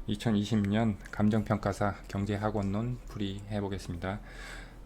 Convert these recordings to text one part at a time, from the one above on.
2020년 감정평가사 경제학원론 풀이해 보겠습니다.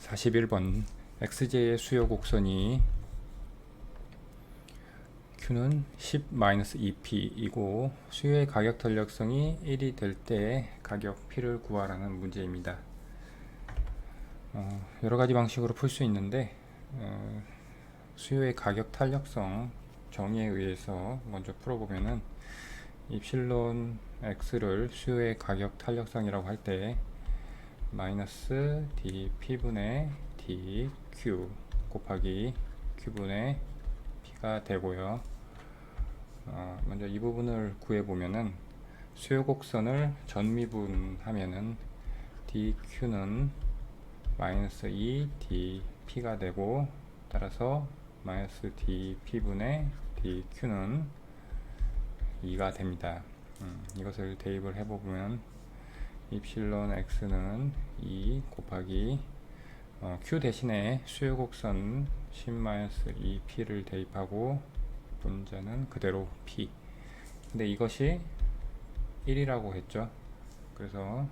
41번 XJ의 수요 곡선이 Q는 10-2P이고 수요의 가격 탄력성이 1이 될 때 가격 P를 구하라는 문제입니다. 여러가지 방식으로 풀 수 있는데 수요의 가격 탄력성 정의에 의해서 먼저 풀어보면은 입실론 x를 수요의 가격 탄력성이라고 할 때 마이너스 dp분의 dq 곱하기 q분의 p가 되고요. 먼저 이 부분을 구해보면은 수요 곡선을 전미분하면은 dq는 마이너스 2 dp가 되고, 따라서 마이너스 dp분의 dq는 2가 됩니다. 이것을 대입을 해보면 입실론 x는 2 곱하기 q 대신에 수요 곡선 10-2p를 대입하고 분자는 그대로 p. 근데 이것이 1이라고 했죠. 그래서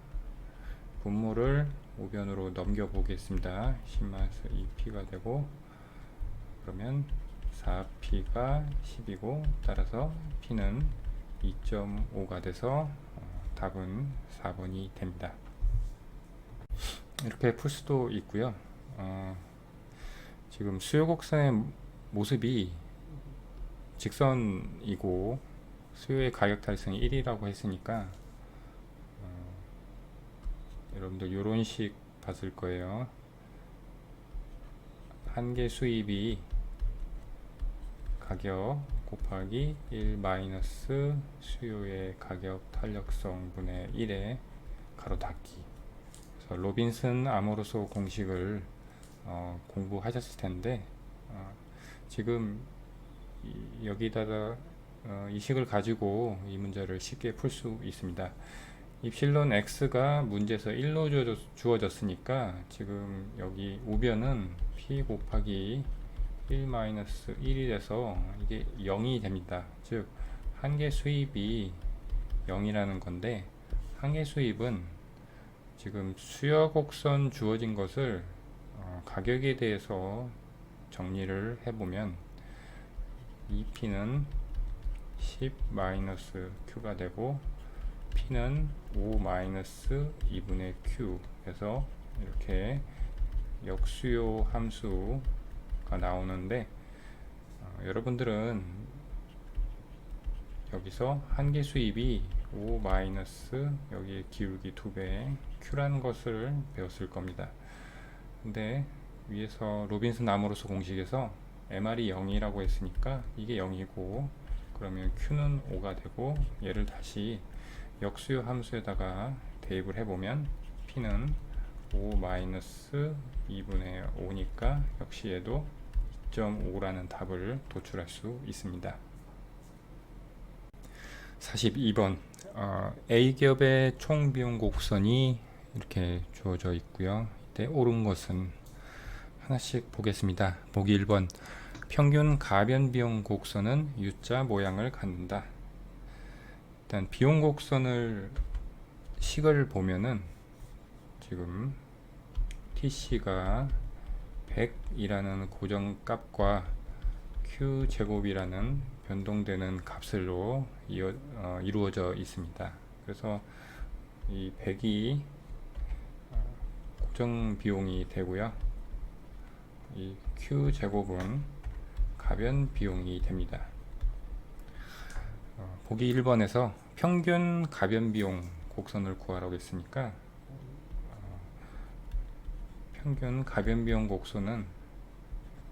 분모를 우변으로 넘겨 보겠습니다. 10-2p가 되고, 그러면 4p가 10이고, 따라서 p는 2.5가 돼서 답은 4번이 됩니다. 이렇게 풀 수도 있고요. 지금 수요 곡선의 모습이 직선이고 수요의 가격 달성이 1이라고 했으니까 여러분들 이런 식 봤을 거예요. 한 개 수입이 가격 곱하기 1 마이너스 수요의 가격 탄력성 분의 1의 가로 닫기. 그래서 로빈슨 아모르소 공식을 공부하셨을 텐데 지금 여기다가 이 식을 가지고 이 문제를 쉽게 풀 수 있습니다. 입실론 x가 문제에서 1로 주어졌으니까 지금 여기 우변은 p 곱하기 1-1이 돼서 이게 0이 됩니다. 즉 한 개 수입이 0이라는 건데, 한 개 수입은 지금 수요 곡선 주어진 것을 가격에 대해서 정리를 해보면 2p는 10-q가 되고 p는 5-2분의 q 해서 이렇게 역수요 함수가 나오는데, 여러분들은 여기서 한 개 수입이 5 마이너스 여기에 기울기 2배 q라는 것을 배웠을 겁니다. 근데 위에서 로빈슨 아모르소 공식에서 MR이 0이라고 했으니까 이게 0이고, 그러면 q는 5가 되고, 얘를 다시 역수요 함수에다가 대입을 해보면 p는 5-2분의 5니까 역시 얘도 2.5라는 답을 도출할 수 있습니다. 42번 A기업의 총비용 곡선이 이렇게 주어져 있고요. 이때 옳은 것은 하나씩 보겠습니다. 보기 1번 평균 가변 비용 곡선은 U자 모양을 갖는다. 일단 비용 곡선을 식을 보면은 지금 TC가 100이라는 고정값과 Q제곱이라는 변동되는 값으로 이루어져 있습니다. 그래서 이 100이 고정 비용이 되고요. 이 Q제곱은 가변 비용이 됩니다. 보기 1번에서 평균 가변 비용 곡선을 구하라고 했으니까 평균 가변 비용 곡선은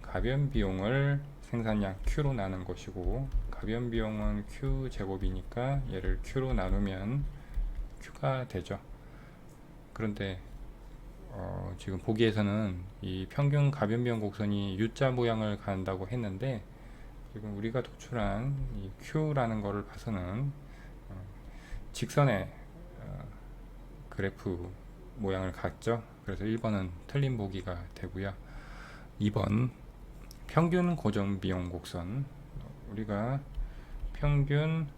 가변 비용을 생산량 Q로 나눈 것이고, 가변 비용은 Q 제곱이니까 얘를 Q로 나누면 Q가 되죠. 그런데 지금 보기에서는 이 평균 가변 비용 곡선이 U자 모양을 갖는다고 했는데, 지금 우리가 도출한 이 Q라는 거를 봐서는 직선의 그래프 모양을 갖죠. 그래서 1번은 틀린 보기가 되고요. 2번 평균 고정 비용 곡선, 우리가 평균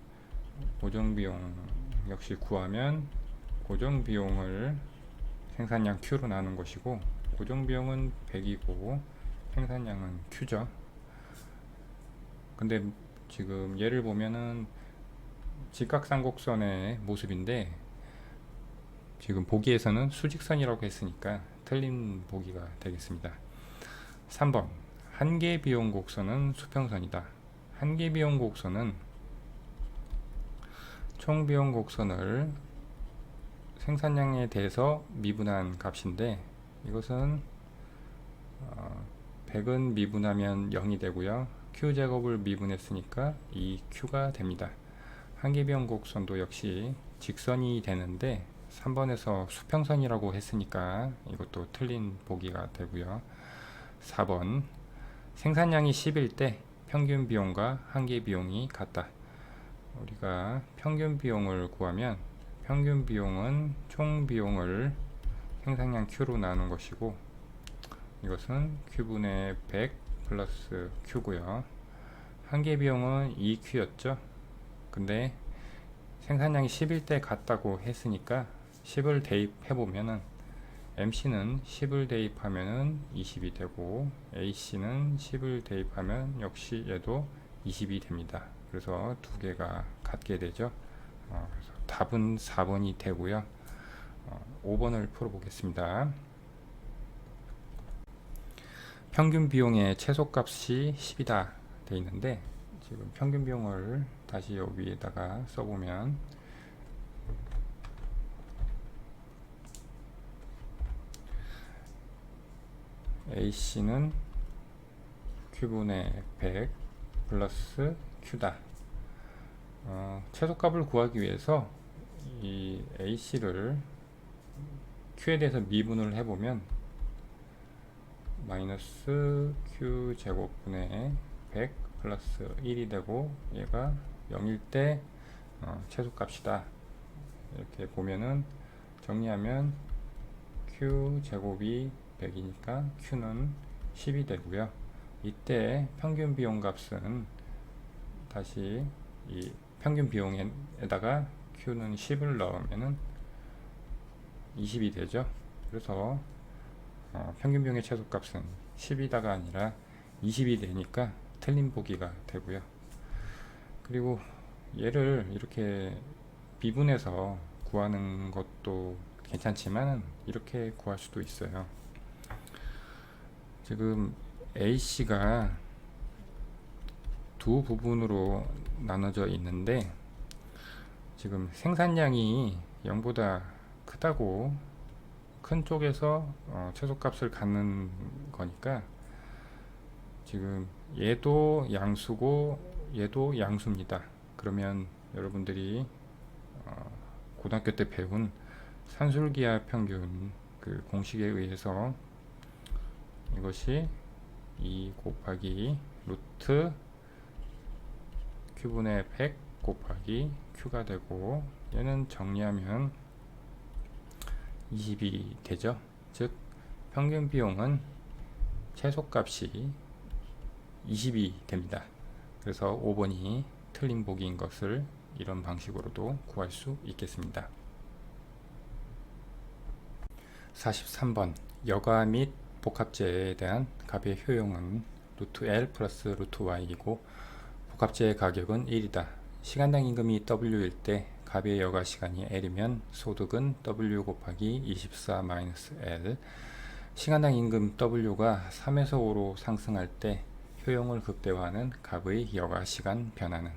고정 비용 역시 구하면 고정 비용을 생산량 Q로 나눈 것이고, 고정 비용은 100이고 생산량은 Q죠. 근데 지금 얘를 보면은 직각삼곡선의 모습인데, 지금 보기에서는 수직선이라고 했으니까 틀린 보기가 되겠습니다. 3번 한계 비용 곡선은 수평선이다. 한계 비용 곡선은 총 비용 곡선을 생산량에 대해서 미분한 값인데, 이것은 100은 미분하면 0이 되고요. Q제곱을 미분했으니까 2Q가 됩니다. 한계 비용 곡선도 역시 직선이 되는데 3번에서 수평선이라고 했으니까 이것도 틀린 보기가 되고요. 4번 생산량이 10일 때 평균 비용과 한계 비용이 같다. 우리가 평균 비용을 구하면 평균 비용은 총 비용을 생산량 Q로 나눈 것이고, 이것은 Q분의 100 플러스 Q고요. 한계 비용은 2Q였죠. 근데 생산량이 10일 때 같다고 했으니까 10을 대입해보면은 MC는 10을 대입하면은 20이 되고, AC는 10을 대입하면 역시 얘도 20이 됩니다. 그래서 두 개가 같게 되죠. 그래서 답은 4번이 되고요. 5번을 풀어보겠습니다. 평균 비용의 최소값이 10이다 되어 있는데, 지금 평균 비용을 다시 여기 위에다가 써보면 AC는 Q분의 100 플러스 Q다. 최소값을 구하기 위해서 이 AC를 Q에 대해서 미분을 해보면 마이너스 Q 제곱분의 100 플러스 1이 되고, 얘가 0일 때 최소값이다. 이렇게 보면은 정리하면 Q 제곱이 100이니까 Q는 10이 되고요. 이때 평균 비용 값은 다시 이 평균 비용에다가 Q는 10을 넣으면은 20이 되죠. 그래서 평균 비용의 최소값은 10이다가 아니라 20이 되니까 틀린 보기가 되고요. 그리고 얘를 이렇게 미분해서 구하는 것도 괜찮지만 이렇게 구할 수도 있어요. 지금 AC가 두 부분으로 나눠져 있는데, 지금 생산량이 0보다 크다고 큰 쪽에서 최소값을 갖는 거니까, 지금 얘도 양수고 얘도 양수입니다. 그러면 여러분들이 고등학교 때 배운 산술기하 평균 그 공식에 의해서 이것이 2 곱하기 루트 Q분의 100 곱하기 Q가 되고, 얘는 정리하면 20이 되죠. 즉 평균 비용은 최소값이 20이 됩니다. 그래서 5번이 틀린 보기인 것을 이런 방식으로도 구할 수 있겠습니다. 43번 여가 및 복합재에 대한 값의 효용은 루트 L 플러스 루트 Y이고 복합재의 가격은 1이다. 시간당 임금이 W일 때 값의 여가 시간이 L이면 소득은 W 곱하기 24 마이너스 L. 시간당 임금 W가 3에서 5로 상승할 때 효용을 극대화하는 값의 여가 시간 변화는,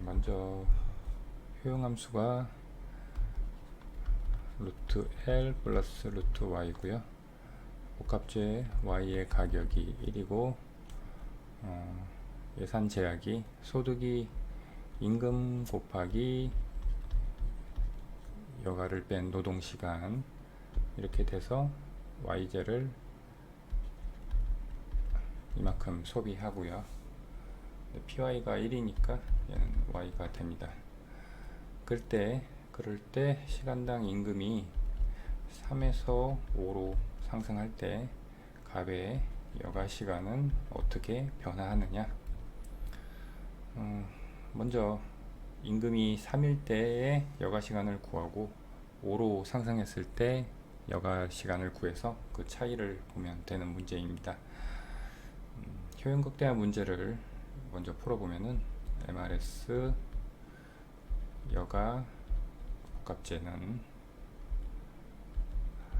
먼저 효용함수가 루트 L 플러스 루트 Y고요. 복합재 Y의 가격이 1이고 예산 제약이 소득이 임금 곱하기 여가를 뺀 노동시간 이렇게 돼서 Y제를 이만큼 소비하고요. PY가 1이니까 얘는 Y가 됩니다. 그럴 때 시간당 임금이 3에서 5로 상승할 때 값의 여가 시간은 어떻게 변화하느냐. 먼저 임금이 3일 때의 여가 시간을 구하고 5로 상승했을 때 여가 시간을 구해서 그 차이를 보면 되는 문제입니다. 효용 극대화 문제를 먼저 풀어보면은 MRS 여가 복합제는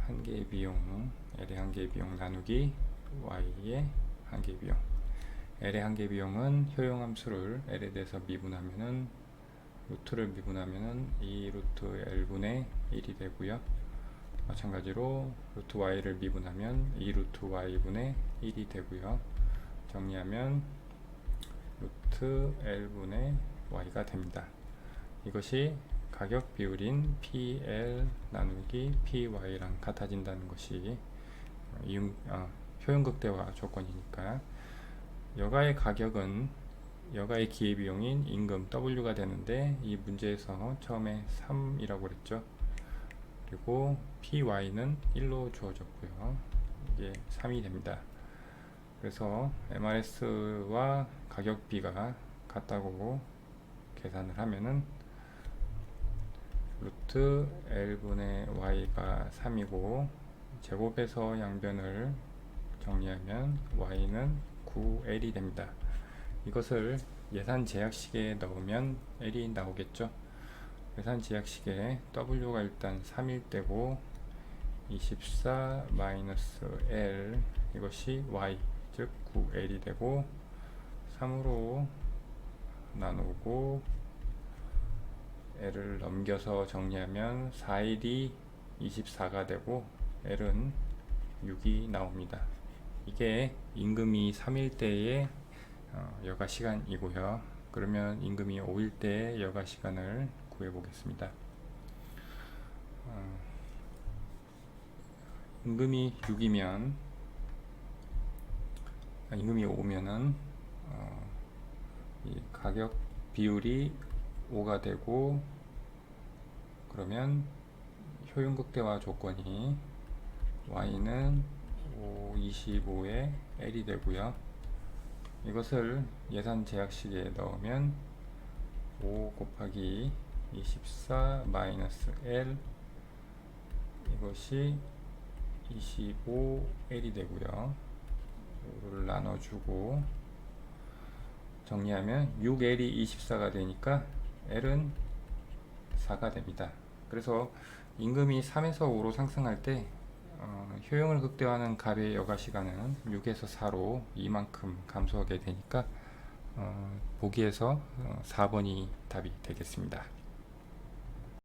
한 개의 비용 L의 한 개의 비용 나누기 Y의 한 개의 비용. L의 한 개의 비용은 효용함수를 L에 대해서 미분하면은 루트를 미분하면은 2 루트 L분의 1이 되고요. 마찬가지로 루트 Y를 미분하면 2 루트 Y분의 1이 되고요. 정리하면 루트 L분의 Y가 됩니다. 이것이 가격 비율인 PL 나누기 PY랑 같아진다는 것이 효용 극대화 조건이니까 여가의 가격은 여가의 기회비용인 임금 W가 되는데 이 문제에서 처음에 3이라고 그랬죠. 그리고 PY는 1로 주어졌고요. 이게 3이 됩니다. 그래서 MRS와 가격비가 같다고 계산을 하면은 루트 L분의 Y가 3이고 제곱에서 양변을 정리하면 Y는 9L이 됩니다. 이것을 예산 제약식에 넣으면 L이 나오겠죠. 예산 제약식에 W가 일단 3일 때고 24 마이너스 L 이것이 Y 즉 9L이 되고 3으로 나누고 L을 넘겨서 정리하면 4일이 24가 되고 L은 6이 나옵니다. 이게 임금이 3일 때의 여가 시간이고요. 그러면 임금이 5일 때의 여가 시간을 구해 보겠습니다. 임금이 6이면 임금이 5면은 이 가격 비율이 5가 되고 그러면 효용 극대화 조건이 Y는 5, 25에 L이 되고요. 이것을 예산 제약식에 넣으면 5 곱하기 24 마이너스 L 이것이 25L이 되고요. 5를 나눠주고 정리하면 6L이 24가 되니까 L은 4가 됩니다. 그래서 임금이 3에서 5로 상승할 때 효용을 극대화하는 값의 여가 시간은 6에서 4로 이만큼 감소하게 되니까 보기에서 4번이 답이 되겠습니다.